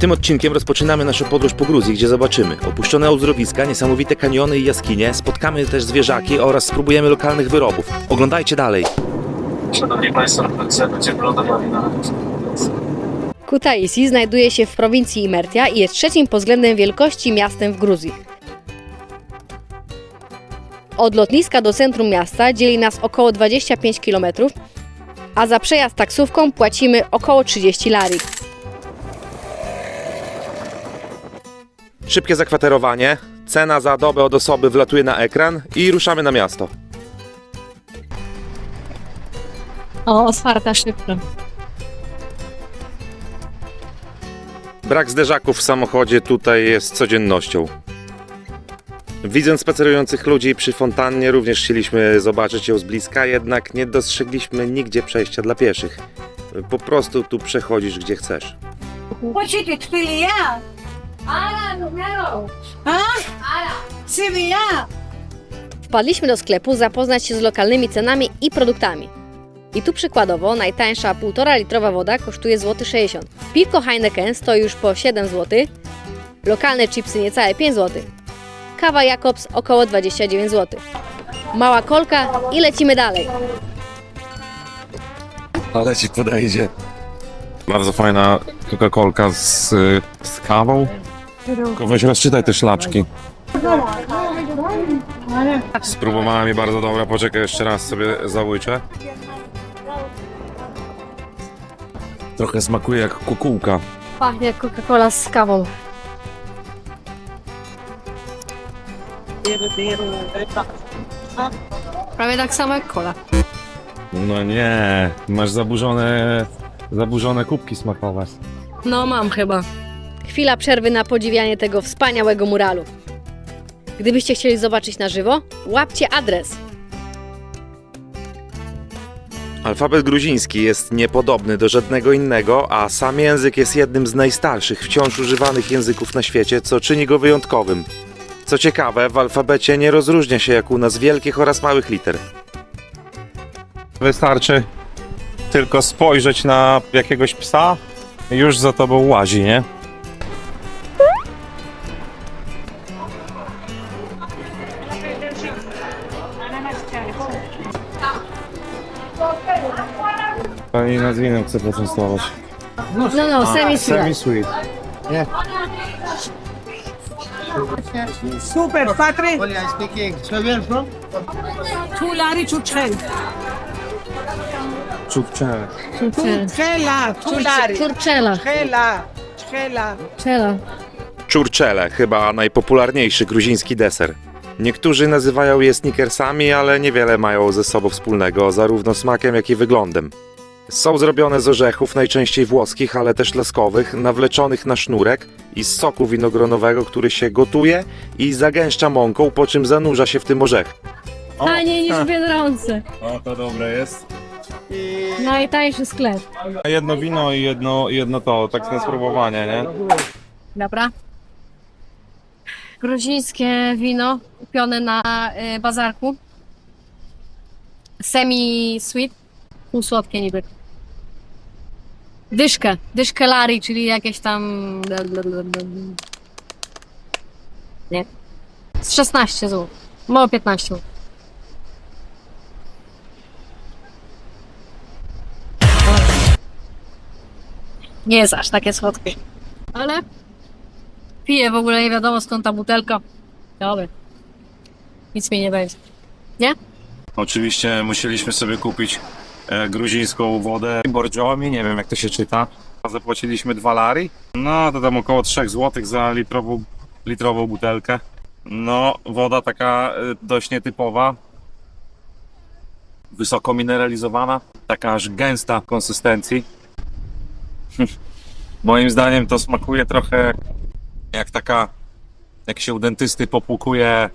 Tym odcinkiem rozpoczynamy naszą podróż po Gruzji, gdzie zobaczymy opuszczone uzdrowiska, niesamowite kaniony i jaskinie, spotkamy też zwierzaki oraz spróbujemy lokalnych wyrobów. Oglądajcie dalej. Szanowni Państwo, będziemy lądowali na Kutaisi znajduje się w prowincji Imertia i jest trzecim pod względem wielkości miastem w Gruzji. Od lotniska do centrum miasta dzieli nas około 25 km, a za przejazd taksówką płacimy około 30 lari. Szybkie zakwaterowanie, cena za dobę od osoby wlatuje na ekran i ruszamy na miasto. O, otwarta szybko. Brak zderzaków w samochodzie tutaj jest codziennością. Widząc spacerujących ludzi przy fontannie również chcieliśmy zobaczyć ją z bliska, jednak nie dostrzegliśmy nigdzie przejścia dla pieszych. Po prostu tu przechodzisz gdzie chcesz. Хочете тфилия? Сивия? Wpadliśmy do sklepu zapoznać się z lokalnymi cenami i produktami. I tu przykładowo najtańsza 1,5 litrowa woda kosztuje złoty 60 zł. Piwko Heineken stoi już po 7 zł. Lokalne chipsy niecałe 5 zł. Kawa Jakobs około 29 zł. Mała kolka i lecimy dalej. Ale ci podejdzie. Bardzo fajna Coca-Colka z kawą. Tylko weź rozczytaj te szlaczki. Spróbowałem i bardzo dobra. Poczekaj, jeszcze raz sobie załyczę. Trochę smakuje jak kukułka. Pachnie jak Coca-Cola z kawą. Prawie tak samo jak cola. No nie, masz zaburzone kubki smakowe. No mam chyba. Chwila przerwy na podziwianie tego wspaniałego muralu. Gdybyście chcieli zobaczyć na żywo, łapcie adres. Alfabet gruziński jest niepodobny do żadnego innego, a sam język jest jednym z najstarszych wciąż używanych języków na świecie, co czyni go wyjątkowym. Co ciekawe, w alfabecie nie rozróżnia się jak u nas wielkich oraz małych liter. Wystarczy tylko spojrzeć na jakiegoś psa i już za tobą łazi, nie? Pani nazwiną chcę poczęstować. No, semi-sweet. Semi-sweet. Super, Patry. Only I speaking. So where are you from? Tulari Chuchel. Czubcze. Chela, Tulari. Czurczela. Chela, Chela. Czela. Czurczele, chyba najpopularniejszy gruziński deser. Niektórzy nazywają je snickersami, ale niewiele mają ze sobą wspólnego, zarówno smakiem, jak i wyglądem. Są zrobione z orzechów, najczęściej włoskich, ale też laskowych, nawleczonych na sznurek i z soku winogronowego, który się gotuje i zagęszcza mąką, po czym zanurza się w tym orzech. Taniej niż w Biedronce. O, to dobre jest. Najtańszy sklep. Jedno wino i jedno to, tak na spróbowanie, nie? Dobra. Gruzińskie wino kupione na bazarku. Semi-sweet. Półsłodkie niby. Dyszkę lari, czyli jakieś tam... Nie. Z 16 zł. Mało 15 zł. Nie jest aż takie słodkie. Ale piję w ogóle nie wiadomo skąd ta butelka. Dobra. Nic mi nie będzie. Nie? Oczywiście musieliśmy sobie kupić gruzińską wodę borjomi, nie wiem jak to się czyta. Zapłaciliśmy 2 lari. No to tam około 3 zł za litrową butelkę. No woda taka dość nietypowa. Wysoko mineralizowana, taka aż gęsta w konsystencji. Moim zdaniem to smakuje trochę jak taka, jak się u dentysty popłukuje.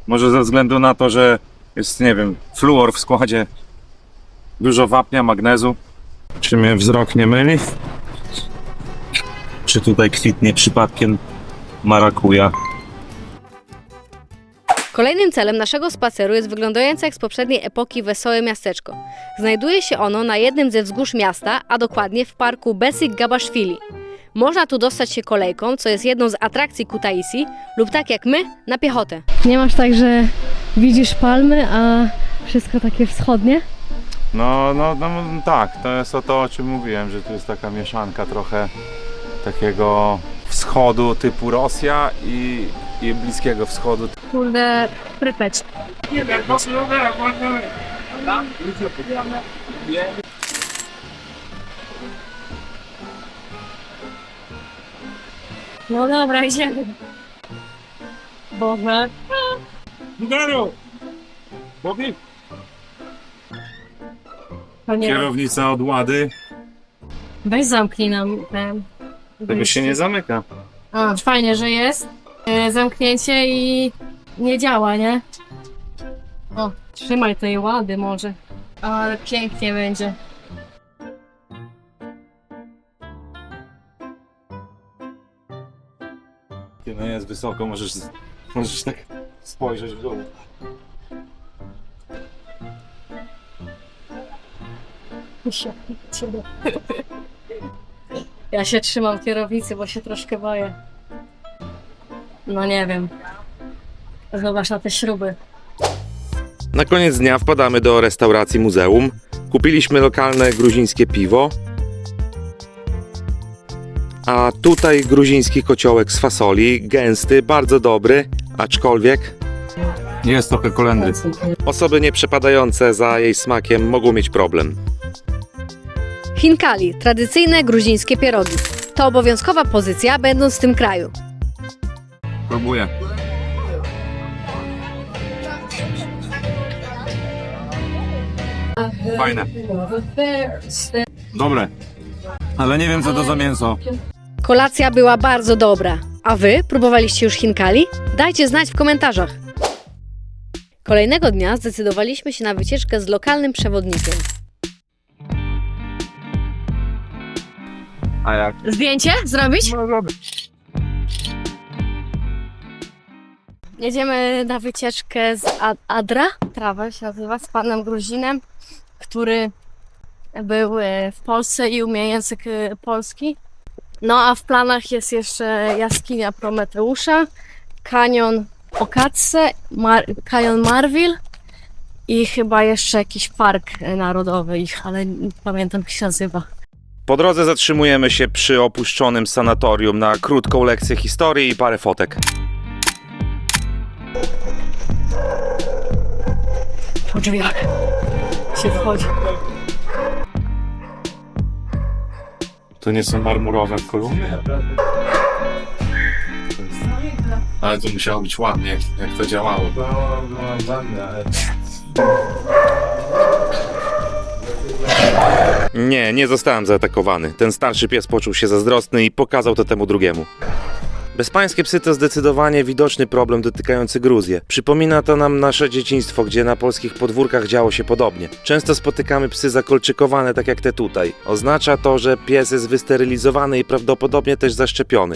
Może ze względu na to, że jest, nie wiem, fluor w składzie, dużo wapnia, magnezu. Czy mnie wzrok nie myli? Czy tutaj kwitnie przypadkiem marakuja? Kolejnym celem naszego spaceru jest wyglądające jak z poprzedniej epoki wesołe miasteczko. Znajduje się ono na jednym ze wzgórz miasta, a dokładnie w parku Besik Gabashvili. Można tu dostać się kolejką, co jest jedną z atrakcji Kutaisi, lub tak jak my, na piechotę. Nie masz tak, że widzisz palmy, a wszystko takie wschodnie? No tak, to jest to, o czym mówiłem, że tu jest taka mieszanka trochę takiego wschodu typu Rosja i Bliskiego Wschodu. Kurde, Prypeć. No dobra, idziemy. Boże. To nie, Kierownica od Łady. weź zamknij nam ten. Tego się nie zamyka. A, fajnie, że jest. Zamknięcie i nie działa, nie? O, trzymaj tej Łady może. Ale pięknie będzie. No jest wysoko, możesz tak spojrzeć w dół. Ja się trzymam kierownicy, bo się troszkę boję. No nie wiem. Zobacz na te śruby. Na koniec dnia wpadamy do restauracji muzeum. Kupiliśmy lokalne gruzińskie piwo. A tutaj gruziński kociołek z fasoli, gęsty, bardzo dobry, aczkolwiek Jest trochę kolendry. osoby nieprzepadające za jej smakiem mogą mieć problem. Hinkali, tradycyjne gruzińskie pierogi. To obowiązkowa pozycja, będąc w tym kraju. Próbuję. Fajne. Dobre. Ale nie wiem co to za mięso. Kolacja była bardzo dobra. A wy próbowaliście już hinkali? Dajcie znać w komentarzach. Kolejnego dnia zdecydowaliśmy się na wycieczkę z lokalnym przewodnikiem. A jak? Zdjęcie zrobić? Jedziemy na wycieczkę z Adra, Travel się nazywa, z panem Gruzinem, który był w Polsce i umie język polski. No a w planach jest jeszcze jaskinia Prometeusza, kanion Okatse, kanion Marville i chyba jeszcze jakiś park narodowy ich, ale nie pamiętam jak się nazywa. Po drodze zatrzymujemy się przy opuszczonym sanatorium na krótką lekcję historii i parę fotek. Po drzwiach się wchodzi. To nie są marmurowe kolumny? Ale to musiało być ładnie, jak to działało. Nie zostałem zaatakowany. Ten starszy pies poczuł się zazdrosny i pokazał to temu drugiemu. Bezpańskie psy to zdecydowanie widoczny problem dotykający Gruzję. Przypomina to nam nasze dzieciństwo, gdzie na polskich podwórkach działo się podobnie. Często spotykamy psy zakolczykowane, tak jak te tutaj. Oznacza to, że pies jest wysterylizowany i prawdopodobnie też zaszczepiony.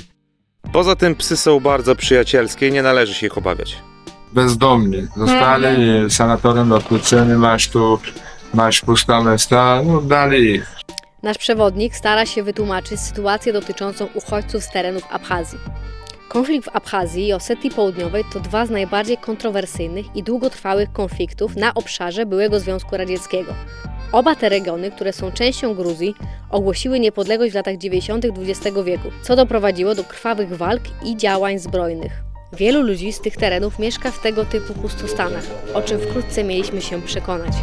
Poza tym psy są bardzo przyjacielskie i nie należy się ich obawiać. Bezdomni. Zostali sanatorium lotniczym, masz puste miejsca, no dali ich. Nasz przewodnik stara się wytłumaczyć sytuację dotyczącą uchodźców z terenów Abchazji. Konflikt w Abchazji i Osetii Południowej to dwa z najbardziej kontrowersyjnych i długotrwałych konfliktów na obszarze byłego Związku Radzieckiego. Oba te regiony, które są częścią Gruzji, ogłosiły niepodległość w latach 90. XX wieku, co doprowadziło do krwawych walk i działań zbrojnych. Wielu ludzi z tych terenów mieszka w tego typu pustostanach, o czym wkrótce mieliśmy się przekonać.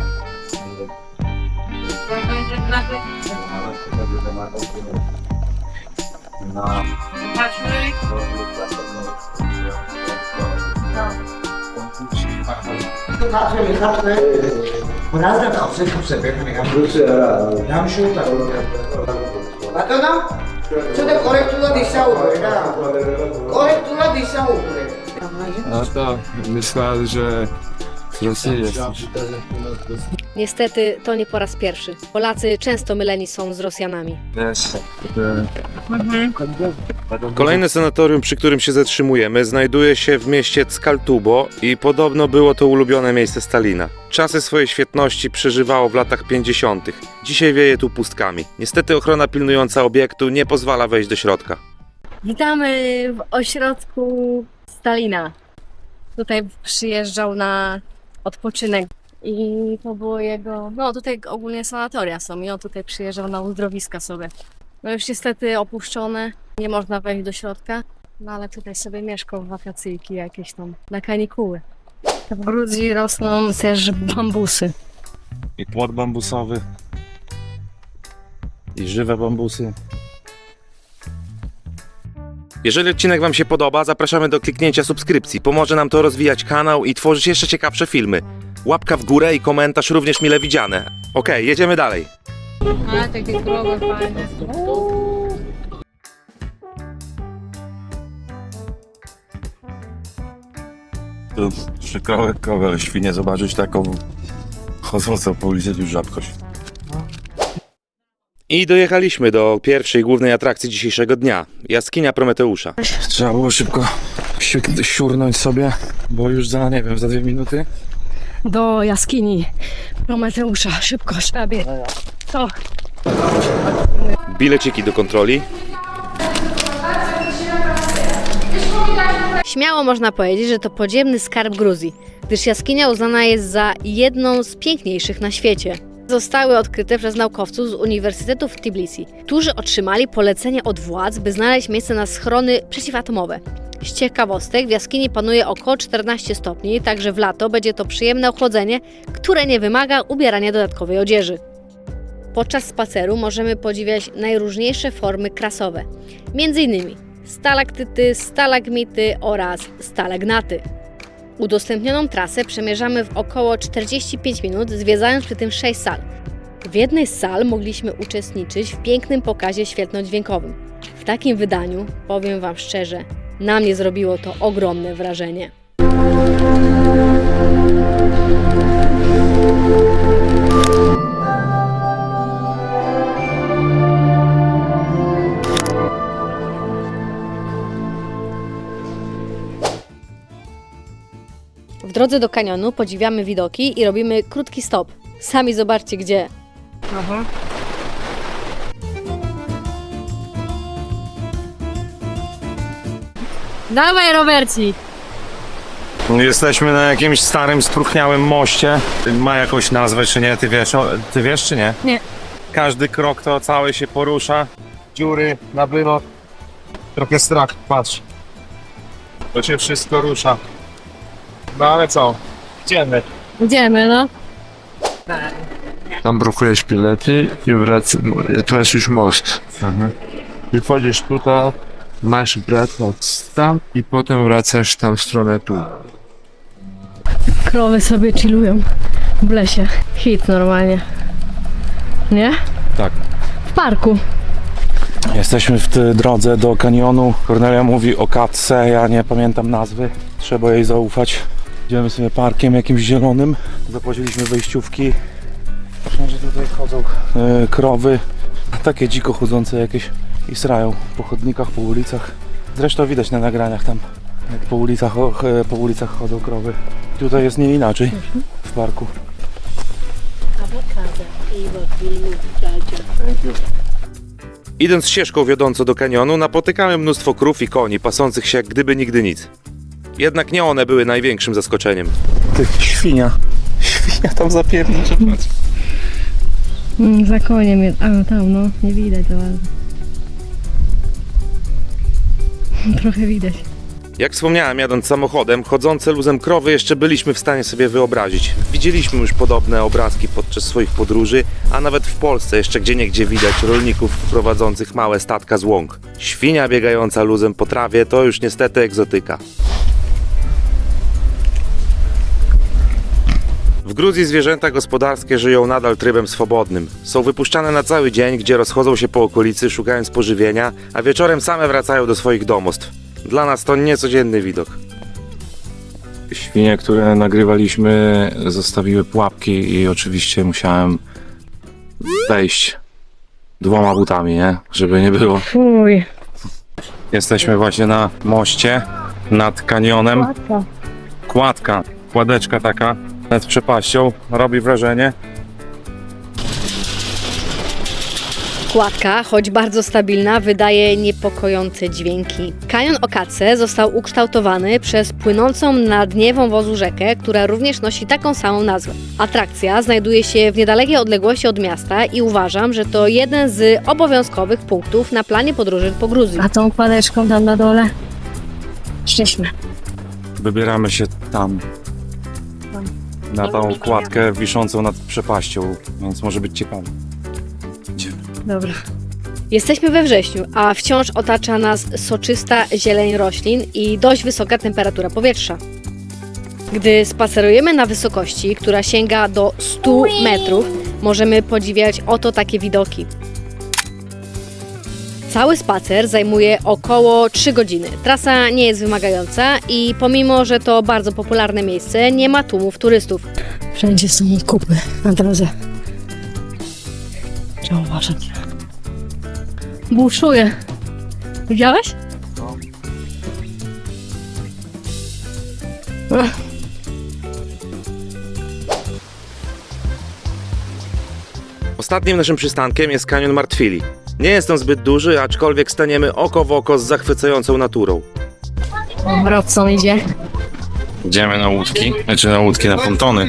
No to myślałem, że z Rosji jest. Niestety to nie po raz pierwszy. Polacy często myleni są z Rosjanami. Kolejne sanatorium, przy którym się zatrzymujemy, znajduje się w mieście Skaltubo i podobno było to ulubione miejsce Stalina. Czasy swojej świetności przeżywało w latach 50. Dzisiaj wieje tu pustkami. Niestety ochrona pilnująca obiektu nie pozwala wejść do środka. Witamy w ośrodku Stalina. Tutaj przyjeżdżał na odpoczynek i to było jego... No tutaj ogólnie sanatoria są i on tutaj przyjeżdżał na uzdrowiska sobie. No już niestety opuszczone, nie można wejść do środka, no ale tutaj sobie mieszkał w wakacyjki jakieś tam na kanikuły. W Gruzji rosną też bambusy. I płot bambusowy. I żywe bambusy. Jeżeli odcinek Wam się podoba, zapraszamy do kliknięcia subskrypcji. Pomoże nam to rozwijać kanał i tworzyć jeszcze ciekawsze filmy. Łapka w górę i komentarz również mile widziane. Okej, jedziemy dalej. A, takie krowy fajne. Tu przy krowę świnie zobaczyć taką chodzącą po ulicy już rzadkość. I dojechaliśmy do pierwszej głównej atrakcji dzisiejszego dnia. Jaskinia Prometeusza. Trzeba było szybko siurnąć sobie, bo już za, nie wiem, za 2 minuty. Do jaskini Prometeusza. Szybko, trzeba biec. Co? Bileciki do kontroli. Śmiało można powiedzieć, że to podziemny skarb Gruzji, gdyż jaskinia uznana jest za jedną z piękniejszych na świecie. Zostały odkryte przez naukowców z Uniwersytetu w Tbilisi, którzy otrzymali polecenie od władz, by znaleźć miejsce na schrony przeciwatomowe. Z ciekawostek w jaskini panuje około 14 stopni, także w lato będzie to przyjemne ochłodzenie, które nie wymaga ubierania dodatkowej odzieży. Podczas spaceru możemy podziwiać najróżniejsze formy krasowe, m.in. stalaktyty, stalagmity oraz stalagnaty. Udostępnioną trasę przemierzamy w około 45 minut, zwiedzając przy tym 6 sal. W jednej z sal mogliśmy uczestniczyć w pięknym pokazie świetlno-dźwiękowym. W takim wydaniu, powiem Wam szczerze, na mnie zrobiło to ogromne wrażenie. W drodze do kanionu podziwiamy widoki i robimy krótki stop. Sami zobaczcie gdzie. Dawaj, Roberci! Jesteśmy na jakimś starym, spróchniałym moście. Ma jakąś nazwę, czy nie? Ty wiesz, czy nie? Nie. Każdy krok to cały się porusza. Dziury na wylot. Trochę strach, patrz. To się wszystko rusza. No ale co? Idziemy. Idziemy, no. Tam blokujesz bilety i wracasz, to jest już most. I wchodzisz tutaj, masz brat tam i potem wracasz tam w stronę tu. Krowy sobie chillują w lesie. Hit normalnie. Nie? Tak. W parku. Jesteśmy w drodze do kanionu. Kornelia mówi o katce, ja nie pamiętam nazwy. Trzeba jej zaufać. Idziemy sobie parkiem jakimś zielonym. Zapłaciliśmy wejściówki. Myślę, że tutaj chodzą krowy. Takie dziko chodzące jakieś i srają po chodnikach, po ulicach. Zresztą widać na nagraniach tam, jak po ulicach chodzą krowy. Tutaj jest nie inaczej w parku. Idąc ścieżką wiodącą do kanionu, napotykamy mnóstwo krów i koni pasących się jak gdyby nigdy nic. Jednak nie one były największym zaskoczeniem. Ty, świnia. Świnia tam zapiernicza. Za koniem jest. A tam no, nie widać za bardzo. Trochę widać. Jak wspomniałem, jadąc samochodem, chodzące luzem krowy jeszcze byliśmy w stanie sobie wyobrazić. Widzieliśmy już podobne obrazki podczas swoich podróży, a nawet w Polsce jeszcze gdzieniegdzie widać rolników prowadzących małe statka z łąk. Świnia biegająca luzem po trawie to już niestety egzotyka. W Gruzji zwierzęta gospodarskie żyją nadal trybem swobodnym. Są wypuszczane na cały dzień, gdzie rozchodzą się po okolicy szukając pożywienia, a wieczorem same wracają do swoich domostw. Dla nas to niecodzienny widok. Świnie, które nagrywaliśmy, zostawiły pułapki i oczywiście musiałem wejść 2 butami, nie? Żeby nie było. Uj. Jesteśmy właśnie na moście nad kanionem. Kładeczka taka nad przepaścią. Robi wrażenie. Kładka, choć bardzo stabilna, wydaje niepokojące dźwięki. Kanion Okace został ukształtowany przez płynącą na dnie wąwozu rzekę, która również nosi taką samą nazwę. Atrakcja znajduje się w niedalekiej odległości od miasta i uważam, że to jeden z obowiązkowych punktów na planie podróży po Gruzji. A tą kładeczką tam na dole? Szliśmy. Wybieramy się tam. Na tą kładkę wiszącą nad przepaścią, więc może być ciekawe. Idziemy. Dobra. Jesteśmy we wrześniu, a wciąż otacza nas soczysta zieleń roślin i dość wysoka temperatura powietrza. Gdy spacerujemy na wysokości, która sięga do 100 metrów, możemy podziwiać oto takie widoki. Cały spacer zajmuje około 3 godziny. Trasa nie jest wymagająca i pomimo, że to bardzo popularne miejsce, nie ma tłumów turystów. Wszędzie są kupy na drodze. Trzeba uważać. Buszuje. Widziałeś? Ostatnim naszym przystankiem jest kanion Martwili. Nie jest on zbyt duży, aczkolwiek staniemy oko w oko z zachwycającą naturą. Robson idzie. Idziemy na łódki, na pontony.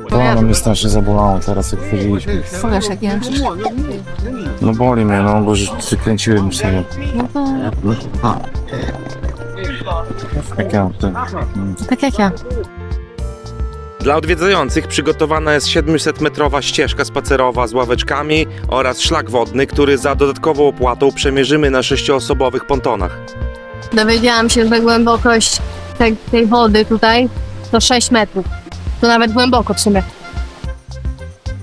To mnie strasznie zabolało teraz, jak wchodziliśmy. Pokaż jak jęczysz. No boli mnie, no bo już przykręciłem sobie. No to Jak ja, tak jak ja. Dla odwiedzających przygotowana jest 700-metrowa ścieżka spacerowa z ławeczkami oraz szlak wodny, który za dodatkową opłatą przemierzymy na 6-osobowych pontonach. Dowiedziałam się, że głębokość tej wody tutaj to 6 metrów. To nawet głęboko w sumie.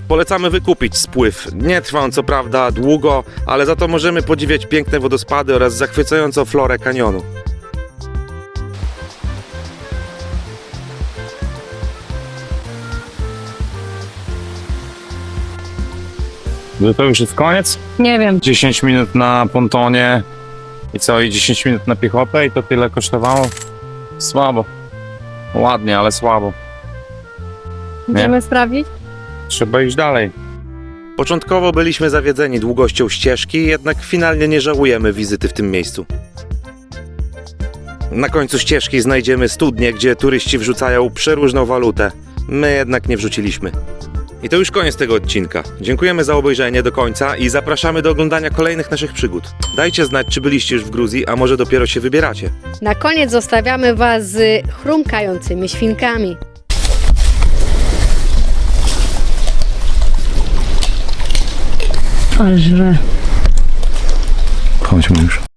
Polecamy wykupić spływ. Nie trwa on co prawda długo, ale za to możemy podziwiać piękne wodospady oraz zachwycającą florę kanionu. to już jest koniec. Nie wiem. 10 minut na pontonie i co, i 10 minut na piechotę i to tyle kosztowało? Słabo. Ładnie, ale słabo. Idziemy sprawdzić? Trzeba iść dalej. Początkowo byliśmy zawiedzeni długością ścieżki, jednak finalnie nie żałujemy wizyty w tym miejscu. Na końcu ścieżki znajdziemy studnię, gdzie turyści wrzucają przeróżną walutę. My jednak nie wrzuciliśmy. I to już koniec tego odcinka. Dziękujemy za obejrzenie do końca i zapraszamy do oglądania kolejnych naszych przygód. Dajcie znać, czy byliście już w Gruzji, a może dopiero się wybieracie. Na koniec zostawiamy Was z chrumkającymi świnkami. Ale żre. Chodźmy już.